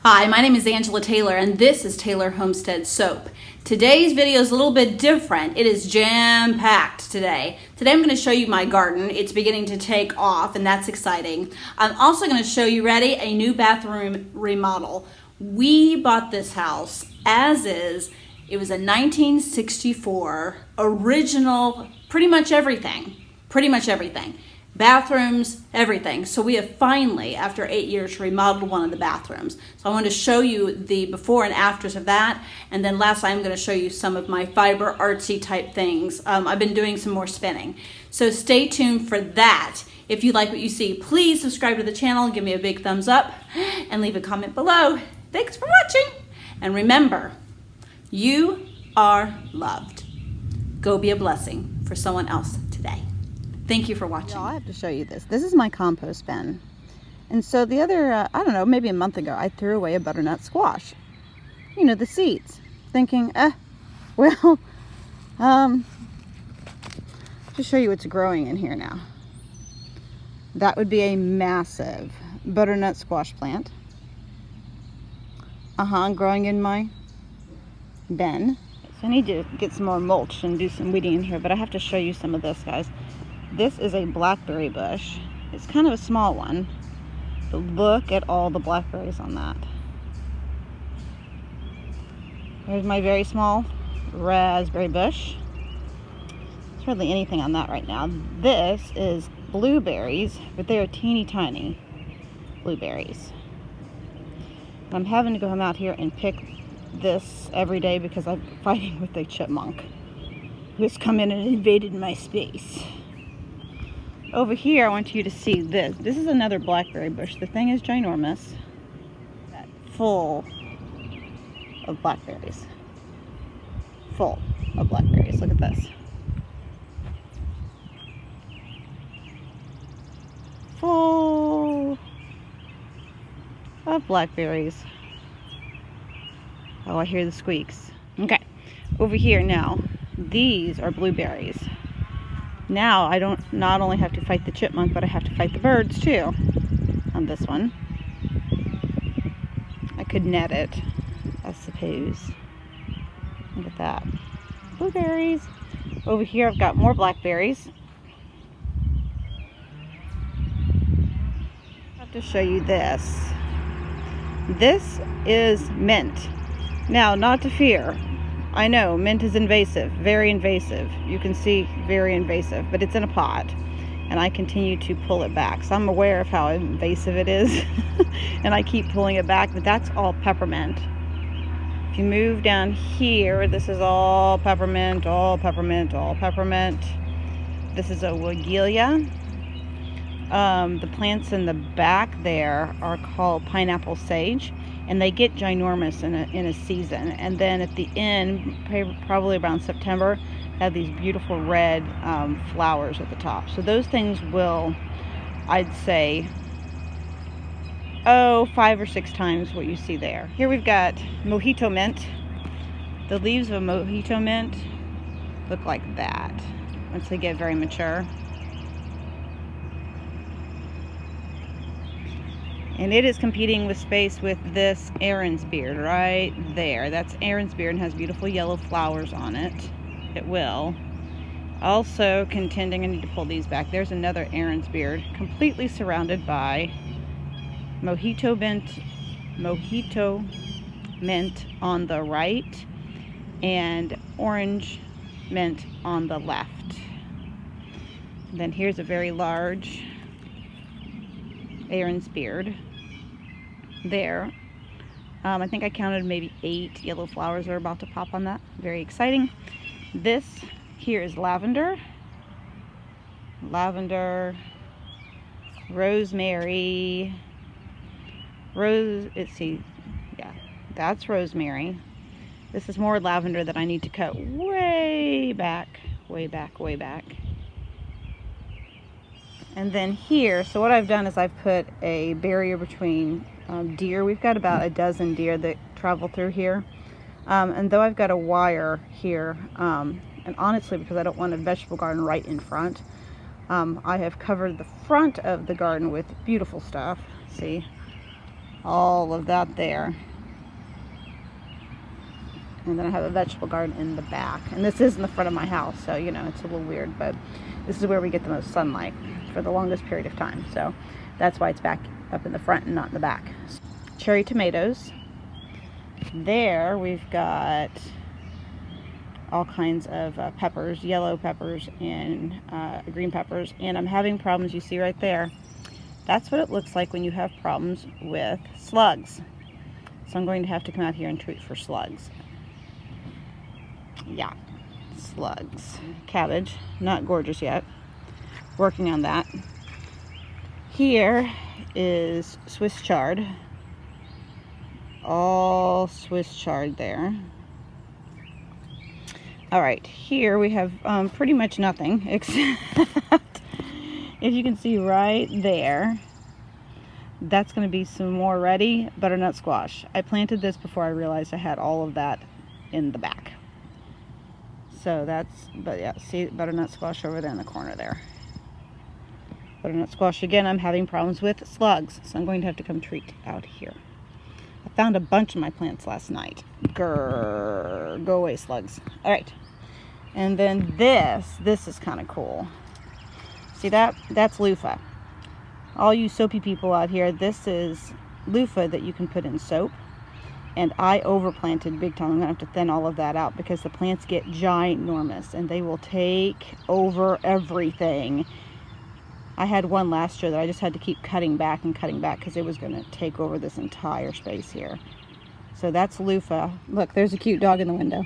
Hi, my name is Angela Taylor and this is Taylor Homestead Soap. Today's video is a little bit different. It is jam-packed today. Today I'm going to show you my garden. It's beginning to take off and that's exciting. I'm also going to show you, ready, a new bathroom remodel. We bought this house as is. It was a 1964 original, pretty much everything. Bathrooms, everything. So we have finally, after 8 years, remodeled one of the bathrooms. So I want to show you the before and afters of that. And then lastly, I'm going to show you some of my fiber artsy type things. I've been doing some more spinning. So stay tuned for that. If you like what you see, please subscribe to the channel, give me a big thumbs up, and leave a comment below. Thanks for watching. And remember, you are loved. Go be a blessing for someone else today. Thank you for watching. I have to show you this. This is my compost bin. And so the other, I don't know, maybe a month ago, I threw away a butternut squash. You know, the seeds. Thinking, well, to show you what's growing in here now. That would be a massive butternut squash plant. Growing in my bin. So I need to get some more mulch and do some weeding in here, but I have to show you some of this, guys. This is a blackberry bush. It's kind of a small one, but look at all the blackberries on that. There's my very small raspberry bush. There's hardly anything on that right now. This is blueberries, but they are teeny tiny blueberries. I'm having to come out here and pick this every day because I'm fighting with a chipmunk who's come in and invaded my space. Over here, I want you to see this. This is another blackberry bush. The thing is ginormous. Full of blackberries. Full of blackberries. Look at this. Full of blackberries. Oh, I hear the squeaks. Okay, over here now, these are blueberries. Now I don't not only have to fight the chipmunk, but I have to fight the birds too on this one. I could net it, I suppose. Look at that. Blueberries. Over here I've got more blackberries. I have to show you this. This is mint. Now, not to fear. I know, mint is invasive, very invasive. You can see, very invasive, but it's in a pot. And I continue to pull it back. So I'm aware of how invasive it is. And I keep pulling it back, but that's all peppermint. If you move down here, this is all peppermint, all peppermint, all peppermint. This is a Weigela. The plants in the back there are called pineapple sage. And they get ginormous in a season, and then at the end, probably around September, have these beautiful red flowers at the top. So those things will, I'd say, 5 or 6 times what you see there. Here we've got mojito mint. The leaves of mojito mint look like that once they get very mature. And it is competing with space with this Aaron's beard right there. That's Aaron's beard and has beautiful yellow flowers on it. It will. Also contending, I need to pull these back. There's another Aaron's beard, completely surrounded by mojito mint on the right and orange mint on the left. And then here's a very large Aaron's beard there. I think I counted maybe 8 yellow flowers are about to pop on that. Very exciting. This here is lavender, rosemary, let's see, yeah, that's rosemary. This is more lavender that I need to cut way back. And then here, so what I've done is I've put a barrier between deer. We've got about a dozen deer that travel through here. And though I've got a wire here, and honestly, because I don't want a vegetable garden right in front, I have covered the front of the garden with beautiful stuff. See, All of that there. And then I have a vegetable garden in the back. And this is in the front of my house, so, you know, it's a little weird, but this is where we get the most sunlight for the longest period of time. So that's why it's back up in the front and not in the back. Cherry tomatoes. There we've got all kinds of peppers, yellow peppers and green peppers. And I'm having problems, you see right there. That's what it looks like when you have problems with slugs. So I'm going to have to come out here and treat for slugs. Yeah, slugs. Cabbage, not gorgeous yet. Working on that. Here is Swiss chard. All Swiss chard there. All right, here we have pretty much nothing except, if you can see right there, that's going to be some more ready butternut squash. I planted this before I realized I had all of that in the back. So that's, but yeah, see butternut squash over there in the corner there. Butternut squash, again, I'm having problems with slugs, so I'm going to have to come treat out here. I found a bunch of my plants last night. Grrr, go away slugs. All right, and then this is kind of cool. See that? That's loofah. All you soapy people out here, this is loofah that you can put in soap. And I overplanted big time. I'm gonna have to thin all of that out because the plants get ginormous and they will take over everything. I had one last year that I just had to keep cutting back because it was gonna take over this entire space here. So that's loofah. Look, there's a cute dog in the window.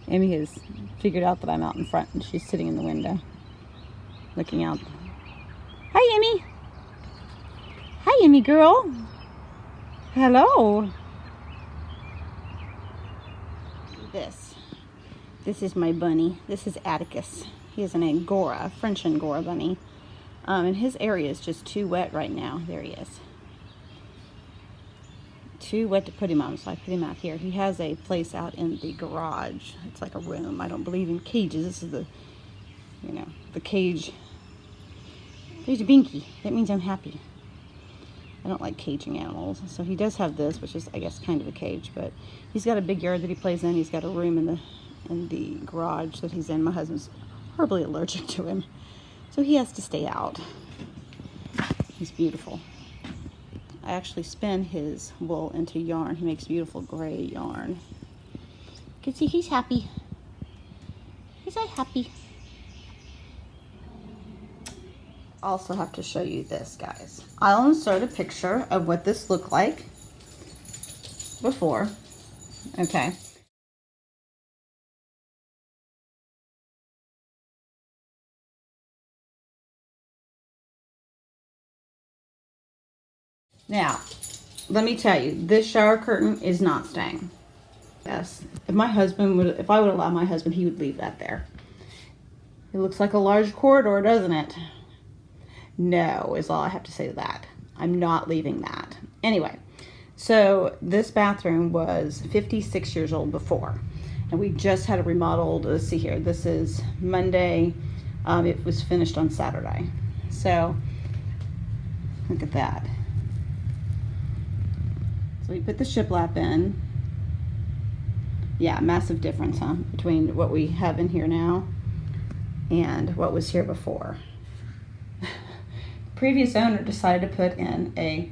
Amy has figured out that I'm out in front and she's sitting in the window looking out. Hi, Amy. Hi, Amy girl. Hello. This is my bunny. This is Atticus. He is an Angora, French Angora bunny. And his area is just too wet right now. There he is. Too wet to put him on, so I put him out here. He has a place out in the garage. It's like a room. I don't believe in cages. This is the, you know, the cage. There's a binky. That means I'm happy. I don't like caging animals. So he does have this, which is, I guess, kind of a cage, but he's got a big yard that he plays in. He's got a room in the garage that he's in. My husband's horribly allergic to him, so he has to stay out. He's beautiful. I actually spin his wool into yarn. He makes beautiful gray yarn. You can see he's happy. He's so happy. Also have to show you this, guys. I'll insert a picture of what this looked like before. Okay. Now, let me tell you, this shower curtain is not staying. Yes, if I would allow my husband, he would leave that there. It looks like a large corridor, doesn't it? No, is all I have to say to that. I'm not leaving that. Anyway, so this bathroom was 56 years old before, and we just had it remodeled. Let's see here. This is Monday. It was finished on Saturday. So look at that. So we put the shiplap in. Yeah, massive difference, huh? Between what we have in here now and what was here before. Previous owner decided to put in a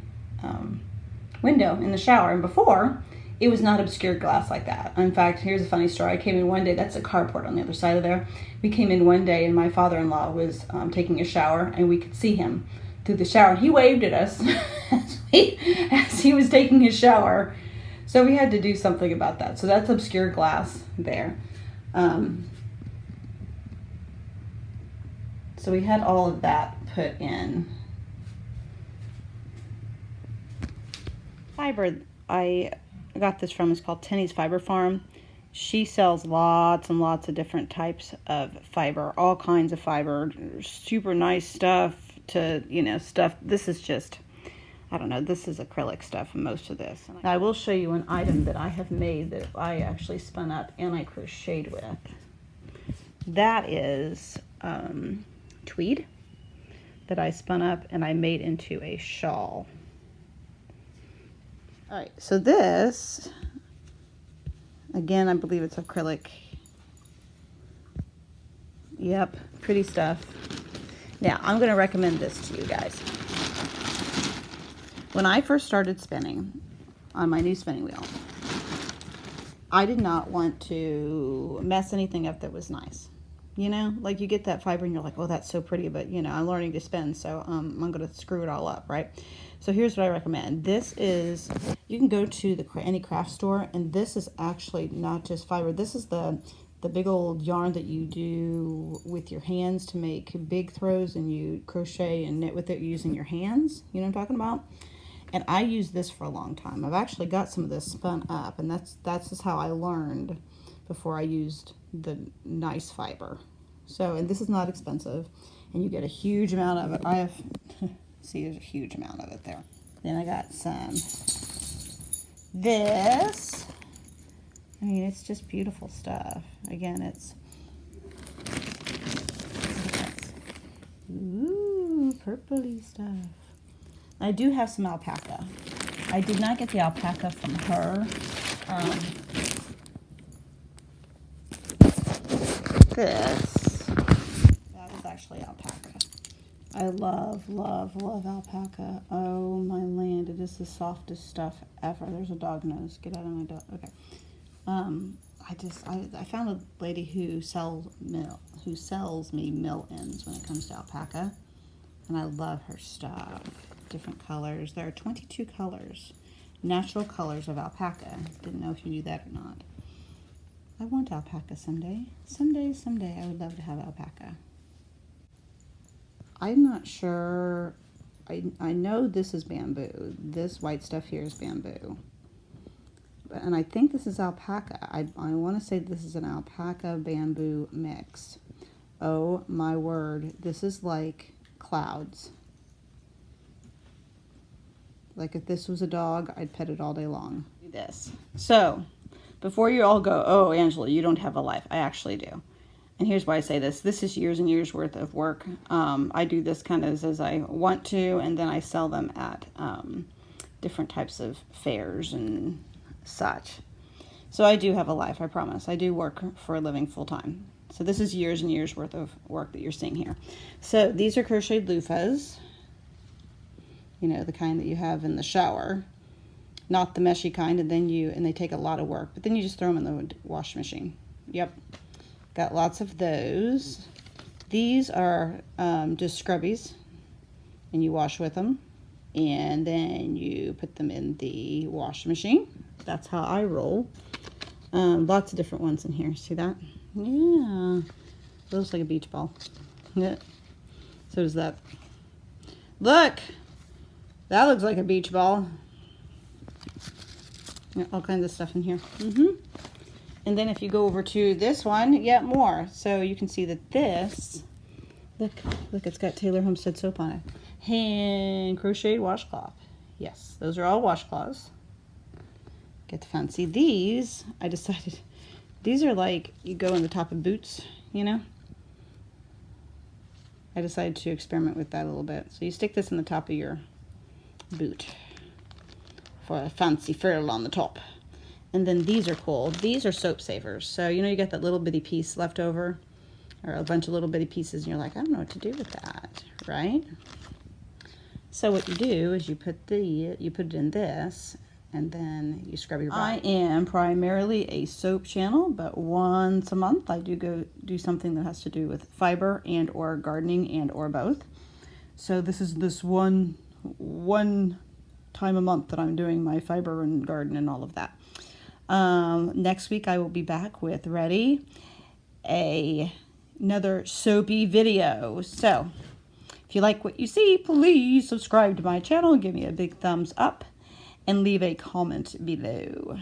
window in the shower, and before it was not obscured glass like that. In fact, here's a funny story. I came in one day. That's a carport on the other side of there. We came in one day and my father-in-law was taking a shower, and we could see him through the shower. He waved at us as he was taking his shower. So we had to do something about that. So that's obscured glass there. So we had all of that put in. Fiber I got this from is called Tenny's Fiber Farm. She sells lots and lots of different types of fiber, all kinds of fiber, super nice stuff to, you know, stuff. This is just, I don't know, this is acrylic stuff, most of this. And I will show you an item that I have made that I actually spun up and I crocheted with. That is tweed. that I spun up and I made into a shawl. All right, so this, again, I believe it's acrylic. Yep, pretty stuff. Now, I'm going to recommend this to you guys. When I first started spinning on my new spinning wheel, I did not want to mess anything up that was nice. You know, like you get that fiber and you're like, oh, that's so pretty, but you know, I'm learning to spin, so I'm going to screw it all up, right? So here's what I recommend. This is, you can go to any craft store, and this is actually not just fiber. This is the big old yarn that you do with your hands to make big throws, and you crochet and knit with it using your hands. You know what I'm talking about? And I used this for a long time. I've actually got some of this spun up, and that's just how I learned before I used the nice fiber. So, and this is not expensive, and you get a huge amount of it. I have, see, there's a huge amount of it there. Then I got some this. I mean, it's just beautiful stuff. Again, it's, ooh, purpley stuff. I do have some alpaca. I did not get the alpaca from her. That was actually alpaca. I love, love, love alpaca. Oh my land, it is the softest stuff ever. There's a dog nose. Get out of my dog. Okay. I found a lady who sells me mill ends when it comes to alpaca, and I love her stuff. Different colors. There are 22 colors, natural colors of alpaca. Didn't know if you knew that or not. I want alpaca someday. Someday I would love to have alpaca. I'm not sure. I know this is bamboo. This white stuff here is bamboo. And I think this is alpaca. I want to say this is an alpaca bamboo mix. Oh my word. This is like clouds. Like if this was a dog, I'd pet it all day long. Do this. So, before you all go, oh, Angela, you don't have a life. I actually do. And here's why I say this. This is years and years worth of work. I do this kind of as I want to, and then I sell them at different types of fairs and such. So I do have a life, I promise. I do work for a living full time. So this is years and years worth of work that you're seeing here. So these are crocheted loofahs. You know, the kind that you have in the shower. Not the meshy kind, and they take a lot of work, but then you just throw them in the washing machine. Yep. Got lots of those. These are just scrubbies, and you wash with them, and then you put them in the washing machine. That's how I roll. Lots of different ones in here. See that? Yeah. It looks like a beach ball. Yeah. So does that. Look! That looks like a beach ball. Yeah, all kinds of stuff in here. And then if you go over to this one, yet more. So you can see that this, look, it's got Taylor Homestead soap on it. Hand crocheted washcloth. Yes, those are all washcloths. Get the fancy. These, I decided, these are like, you go in the top of boots, you know? I decided to experiment with that a little bit. So you stick this in the top of your boot for a fancy frill on the top. And then these are cool. These are soap savers. So, you know, you got that little bitty piece left over, or a bunch of little bitty pieces, and you're like, I don't know what to do with that, right? So what you do is you put it in this, and then you scrub your body. I am primarily a soap channel, but once a month I do something that has to do with fiber and or gardening and or both. So this is this one time a month that I'm doing my fiber and garden and all of that. Next week I will be back with another soapy video. So if you like what you see, please subscribe to my channel, give me a big thumbs up, and leave a comment below.